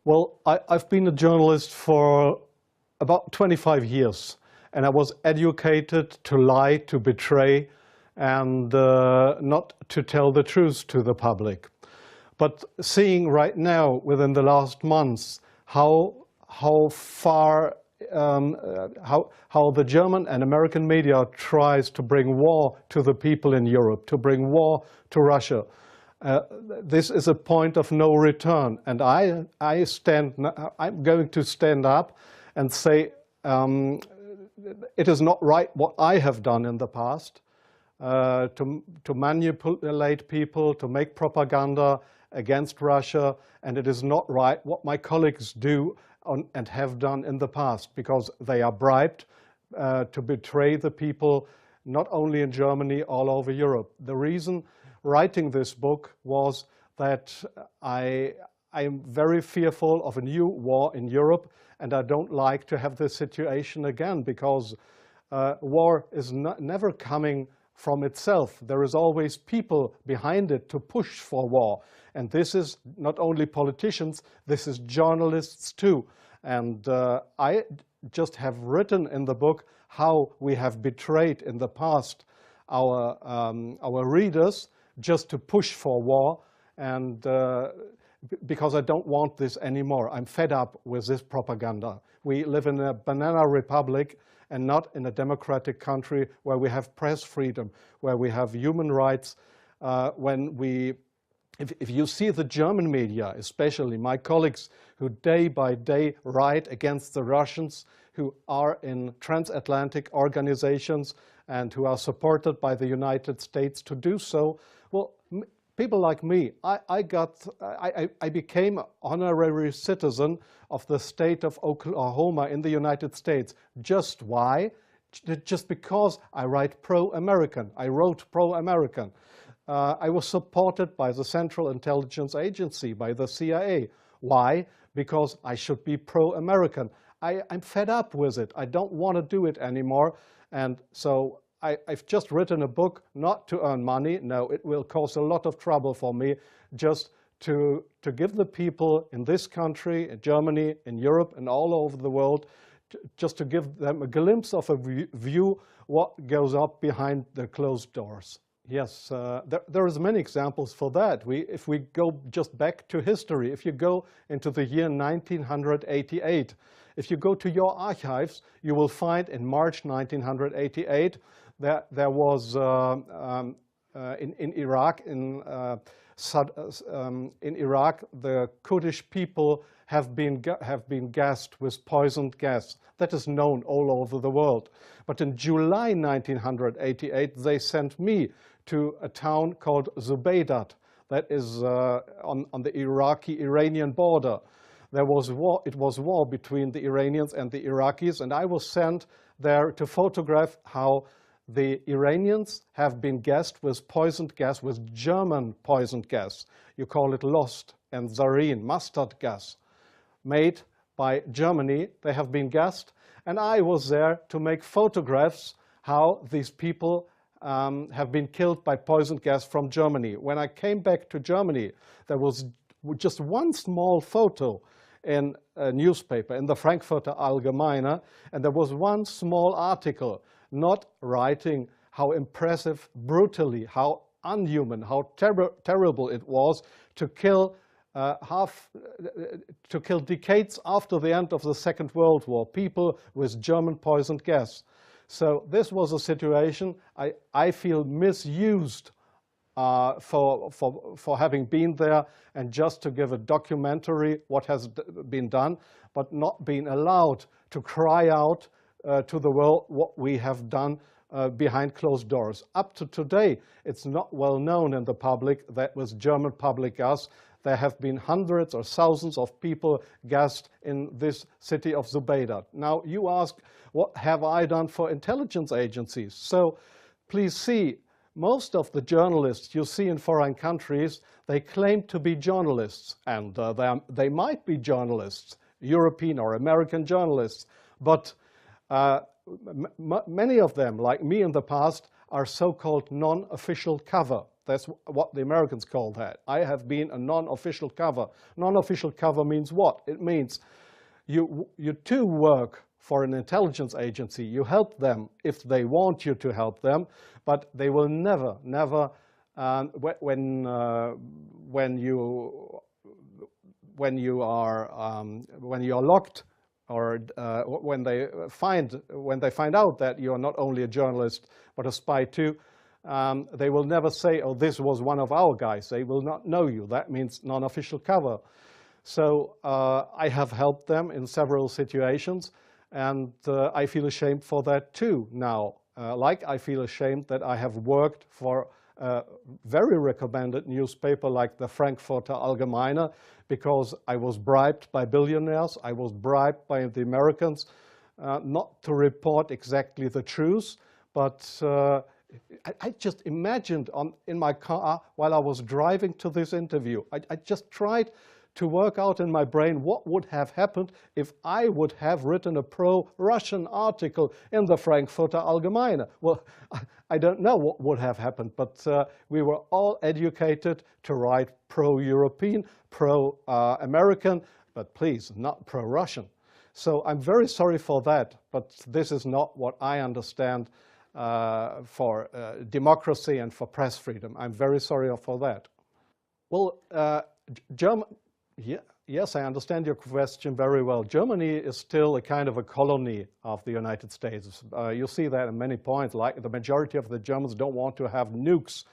Well, I've been a journalist for about 25 years, and I was educated to lie, to betray, and not to tell the truth to the public. But seeing right now, within the last months, how far, how the German and American media tries to bring war to the people in Europe, to bring war to Russia. This is a point of no return, and I'm going to stand up and say it is not right what I have done in the past, to manipulate people, to make propaganda against Russia, and it is not right what my colleagues do and have done in the past, because they are bribed to betray the people, not only in Germany, all over Europe. The reason writing this book was that I am very fearful of a new war in Europe, and I don't like to have this situation again, because war is never coming from itself. There is always people behind it to push for war. And this is not only politicians, this is journalists too. And I just have written in the book how we have betrayed in the past our readers just to push for war, and because I don't want this anymore. I'm fed up with this propaganda. We live in a banana republic and not in a democratic country where we have press freedom, where we have human rights. If you see the German media, especially my colleagues who day by day write against the Russians, who are in transatlantic organizations and who are supported by the United States to do so, well, people like me, I became an honorary citizen of the state of Oklahoma in the United States. Just why? Just because I write pro-American. I wrote pro-American. I was supported by the Central Intelligence Agency, by the CIA. Why? Because I should be pro-American. I'm fed up with it. I don't want to do it anymore. And so I've just written a book not to earn money. No, it will cause a lot of trouble for me, just to give the people in this country, in Germany, in Europe, and all over the world, just to give them a glimpse of a view what goes up behind the closed doors. Yes, there is many examples for that. If we go just back to history, if you go into the year 1988, if you go to your archives, you will find in March 1988 that there was in Iraq, the Kurdish people have been gassed with poisoned gas. That is known all over the world. But in July 1988, they sent me to a town called Zubaydat, that is on the Iraqi-Iranian border. There was war. It was war between the Iranians and the Iraqis, and I was sent there to photograph how the Iranians have been gassed with poisoned gas, with German poisoned gas. You call it Lost and Zarine, mustard gas, made by Germany. They have been gassed, and I was there to make photographs how these people have been killed by poisoned gas from Germany. When I came back to Germany, there was just one small photo in a newspaper, in the Frankfurter Allgemeine, and there was one small article not writing how impressive, brutally, how unhuman, how terrible it was to kill decades after the end of the Second World War, people with German poisoned gas. So this was a situation I feel misused for having been there, and just to give a documentary what has been done, but not being allowed to cry out to the world what we have done behind closed doors. Up to today, it's not well known in the public that with German public gas, there have been hundreds or thousands of people gassed in this city of Zubaydat. Now, you ask, what have I done for intelligence agencies? So please see, most of the journalists you see in foreign countries, they claim to be journalists, and they might be journalists, European or American journalists, but many of them, like me in the past, are so-called non-official cover. That's what the Americans call that. I have been a non-official cover. Non-official cover means what? It means you too work for an intelligence agency. You help them if they want you to help them, but they will never, when you are locked, or when they find out that you are not only a journalist but a spy too, they will never say, "Oh, this was one of our guys." They will not know you. That means non-official cover. So I have helped them in several situations, and I feel ashamed for that too now. Like I feel ashamed that I have worked for a very recommended newspaper like the Frankfurter Allgemeine, because I was bribed by billionaires, I was bribed by the Americans not to report exactly the truth, but I just imagined in my car while I was driving to this interview, I just tried to work out in my brain what would have happened if I would have written a pro-Russian article in the Frankfurter Allgemeine. Well, I don't know what would have happened, but we were all educated to write pro-European, pro-American, but please, not pro-Russian. So I'm very sorry for that, but this is not what I understand for democracy and for press freedom. I'm very sorry for that. Well, yes, I understand your question very well. Germany is still a kind of a colony of the United States. You see that in many points, like the majority of the Germans don't want to have nukes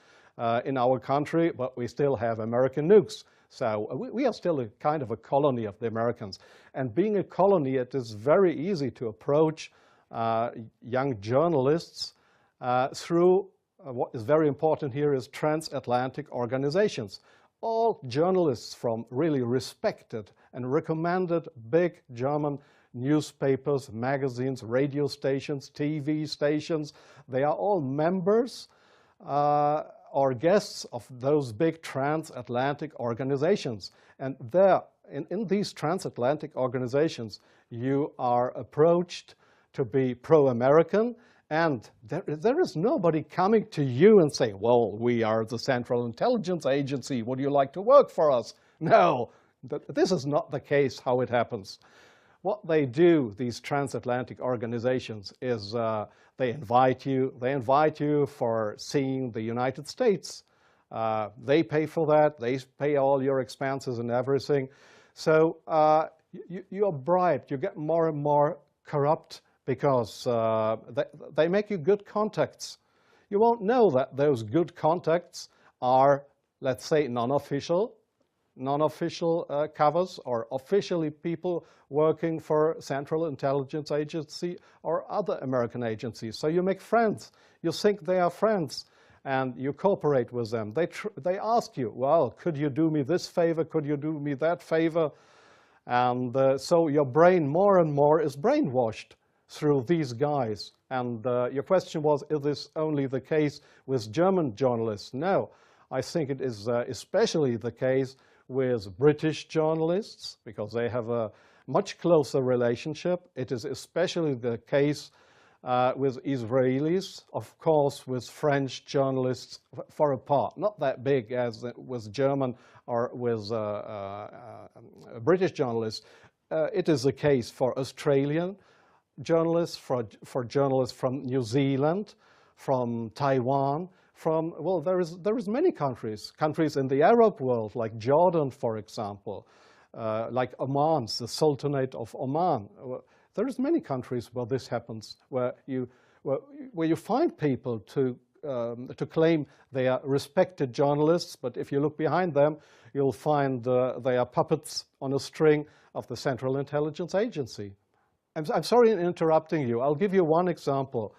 in our country, but we still have American nukes. So we are still a kind of a colony of the Americans. And being a colony, it is very easy to approach young journalists through what is very important here is transatlantic organizations. All journalists from really respected and recommended big German newspapers, magazines, radio stations, TV stations, they are all members or guests of those big transatlantic organizations. And there, in these transatlantic organizations, you are approached to be pro-American, and there is nobody coming to you and saying, well, we are the Central Intelligence Agency, would you like to work for us? No, this is not the case how it happens. What they do, these transatlantic organizations, is they invite you for seeing the United States. They pay for that, they pay all your expenses and everything. So you are bribed, you get more and more corrupt, because they make you good contacts. You won't know that those good contacts are, let's say, non-official covers, or officially people working for Central Intelligence Agency or other American agencies. So you make friends. You think they are friends, and you cooperate with them. They ask you, well, could you do me this favor? Could you do me that favor? And so your brain more and more is brainwashed through these guys. And your question was, is this only the case with German journalists? No, I think it is especially the case with British journalists, because they have a much closer relationship. It is especially the case with Israelis, of course, with French journalists for a part, not that big as with German or with British journalists. It is the case for Australian journalists, for journalists from New Zealand, from Taiwan, well, there is many countries in the Arab world, like Jordan, for example, like Oman, the Sultanate of Oman. There is many countries where this happens, where you find people to claim they are respected journalists, but if you look behind them, you'll find they are puppets on a string of the Central Intelligence Agency. I'm sorry in interrupting you. I'll give you one example.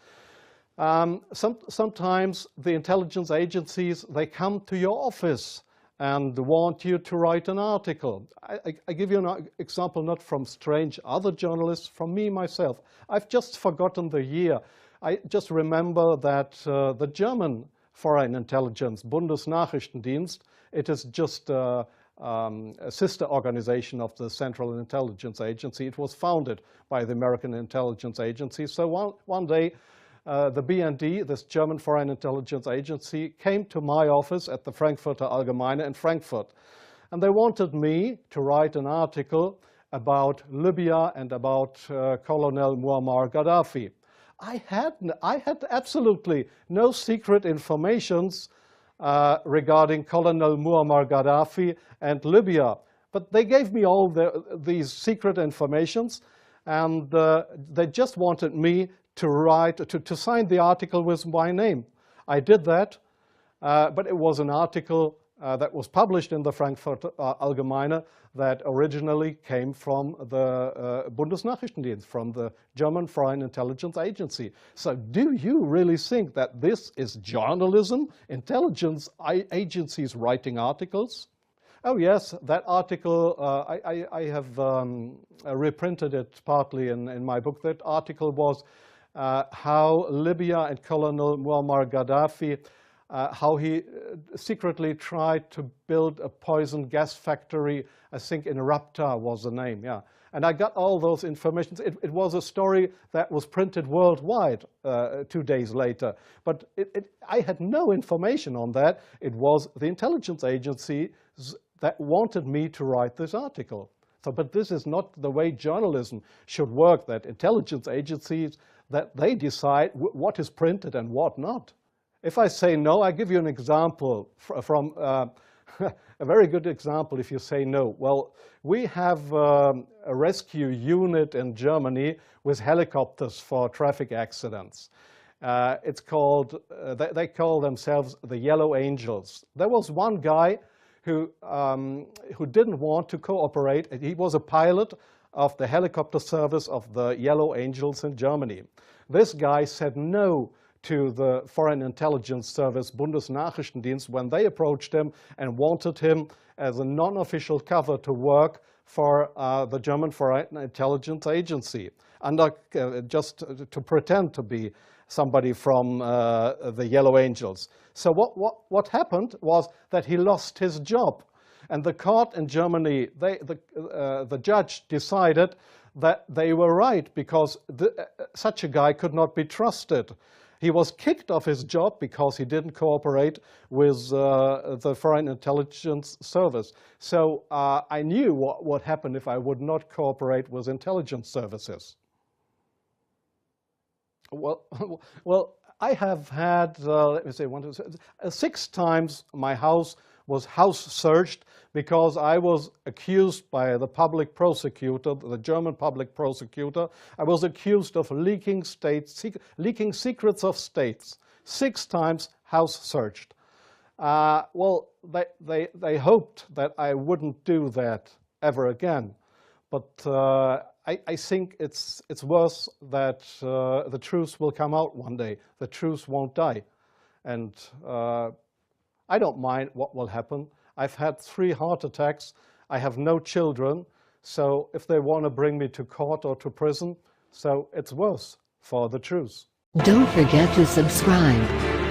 Sometimes the intelligence agencies, they come to your office and want you to write an article. I give you an example not from strange other journalists, from me myself. I've just forgotten the year. I just remember that the German Foreign Intelligence, Bundesnachrichtendienst, it is just a sister organization of the Central Intelligence Agency. It was founded by the American Intelligence Agency. So one day the BND, this German Foreign Intelligence Agency, came to my office at the Frankfurter Allgemeine in Frankfurt. And they wanted me to write an article about Libya and about Colonel Muammar Gaddafi. I had absolutely no secret informations regarding Colonel Muammar Gaddafi and Libya. But they gave me all these secret informations, and they just wanted me to write, to sign the article with my name. I did that, but it was an article that was published in the Frankfurter Allgemeine that originally came from the Bundesnachrichtendienst, from the German Foreign Intelligence Agency. So do you really think that this is journalism, intelligence agencies writing articles? Oh yes, that article, I have reprinted it partly in my book. That article was how Libya and Colonel Muammar Gaddafi, how he secretly tried to build a poison gas factory. I think in Rabta was the name, yeah. And I got all those informations. It was a story that was printed worldwide 2 days later. But I had no information on that. It was the intelligence agencies that wanted me to write this article. So, but this is not the way journalism should work, that intelligence agencies, that they decide what is printed and what not. If I say no, I give you an example from a very good example if you say no. Well, we have a rescue unit in Germany with helicopters for traffic accidents. It's called, they call themselves the Yellow Angels. There was one guy who didn't want to cooperate. He was a pilot of the helicopter service of the Yellow Angels in Germany. This guy said no to the Foreign Intelligence Service, Bundesnachrichtendienst, when they approached him and wanted him as a non-official cover to work for the German Foreign Intelligence Agency, under, just to pretend to be somebody from the Yellow Angels. So what happened was that he lost his job. And the court in Germany, the judge decided that they were right, because such a guy could not be trusted. He was kicked off his job because he didn't cooperate with the Foreign Intelligence Service. So I knew what would happen if I would not cooperate with intelligence services. Well, I have had, let me say, 6 times my house was house searched because I was accused by the public prosecutor, the German public prosecutor. I was accused of leaking secrets of states. 6 times house searched. Well, they hoped that I wouldn't do that ever again. But I think it's worse that the truth will come out one day. The truth won't die. And I don't mind what will happen. I've had 3 heart attacks. I have no children. So if they want to bring me to court or to prison, so it's worse for the truth. Don't forget to subscribe.